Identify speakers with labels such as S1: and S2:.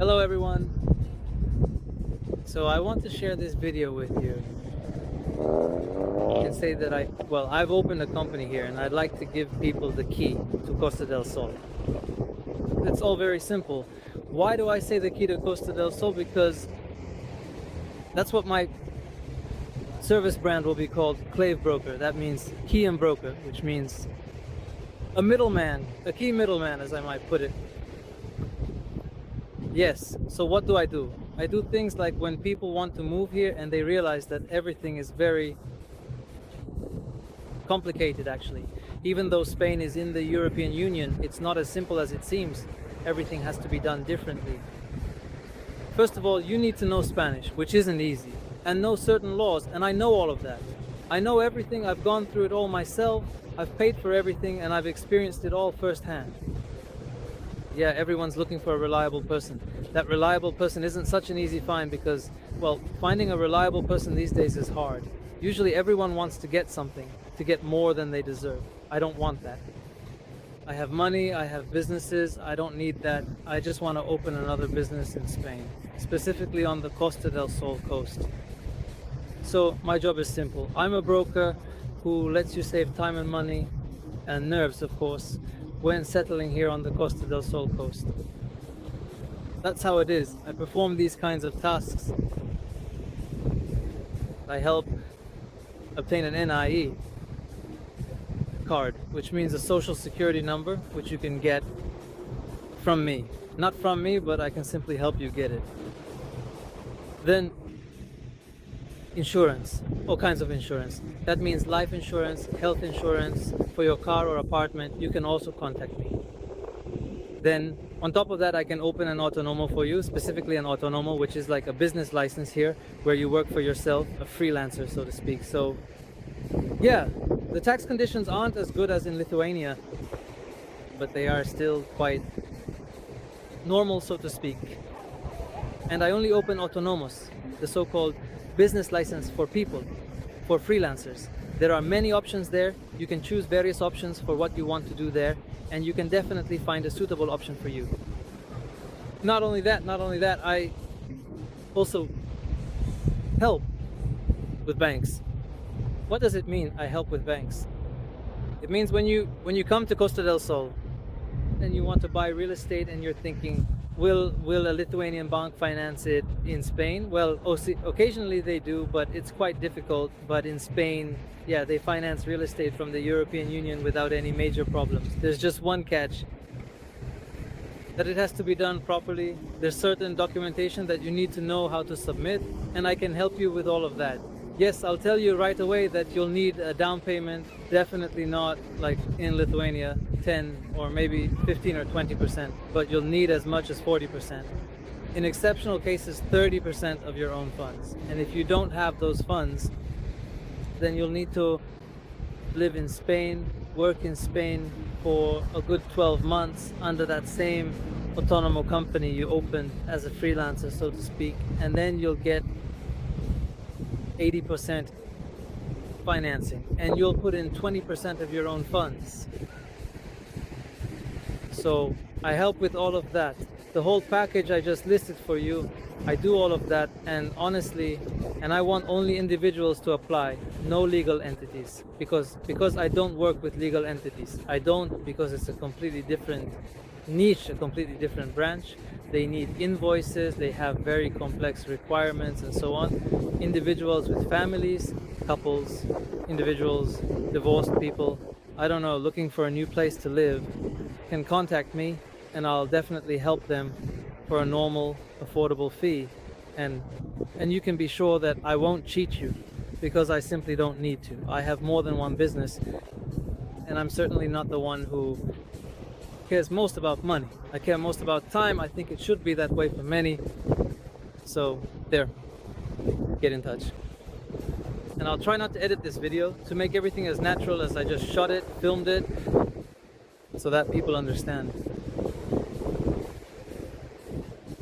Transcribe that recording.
S1: Hello everyone. So I want to share this video with you and say that I've opened a company here and I'd like to give people the key to Costa del Sol. It's all very simple. Why do I say the key to Costa del Sol? Because that's what my service brand will be called, ClaveBroker. That means key and broker, which means a middleman, a key middleman, as I might put it. Yes, so what do? I do things like when people want to move here and they realize that everything is very complicated actually. Even though Spain is in the European Union, it's not as simple as it seems. Everything has to be done differently. First of all, you need to know Spanish, which isn't easy, and know certain laws, and I know all of that. I know everything, I've gone through it all myself, I've paid for everything, and I've experienced it all firsthand. Yeah, everyone's looking for a reliable person. That reliable person isn't such an easy find because, well, finding a reliable person these days is hard. Usually everyone wants to get something, to get more than they deserve. I don't want that. I have money, I have businesses, I don't need that. I just want to open another business in Spain, specifically on the Costa del Sol coast. So my job is simple. I'm a broker who lets you save time and money, and nerves of course, when settling here on the Costa del Sol coast. That's how it is. I perform these kinds of tasks. I help obtain an NIE card, which means a social security number, which you can get from me. Not from me, but I can simply help you get it. Then insurance, all kinds of insurance. That means life insurance, health insurance for your car or apartment. You can also contact me. Then on top of that, I can open an autonomo for you, specifically an autonomo, which is like a business license here where you work for yourself, a freelancer, so to speak. So yeah, the tax conditions aren't as good as in Lithuania, but they are still quite normal, so to speak. And I only open autonomos, the so-called business license for people, for freelancers. There are many options there. You can choose various options for what you want to do there, and you can definitely find a suitable option for you. Not only that, I also help with banks. What does it mean, I help with banks? It means when you come to Costa del Sol and you want to buy real estate and you're thinking, will a Lithuanian bank finance it in Spain? Well, occasionally they do, but it's quite difficult. But in Spain, yeah, they finance real estate from the European Union without any major problems. There's just one catch, that it has to be done properly. There's certain documentation that you need to know how to submit, and I can help you with all of that. Yes, I'll tell you right away that you'll need a down payment, definitely not like in Lithuania, 10 or maybe 15 or 20%, but you'll need as much as 40%. In exceptional cases, 30% of your own funds. And if you don't have those funds, then you'll need to live in Spain, work in Spain for a good 12 months under that same autonomous company you opened as a freelancer, so to speak, and then you'll get 80% financing, and you'll put in 20% of your own funds. So I help with all of that. The whole package I just listed for you, I do all of that, and honestly, and I want only individuals to apply, no legal entities, because I don't work with legal entities. I don't, because it's a completely different niche, a completely different branch. They need invoices, they have very complex requirements and so on. Individuals with families, couples, individuals, divorced people, I don't know, looking for a new place to live, can contact me and I'll definitely help them for a normal, affordable fee. And you can be sure that I won't cheat you, because I simply don't need to. I have more than one business, and I'm certainly not the one who cares most about money. I care most about time. I think it should be that way for many. So there, get in touch. And I'll try not to edit this video, to make everything as natural as I just shot it, filmed it, so that people understand.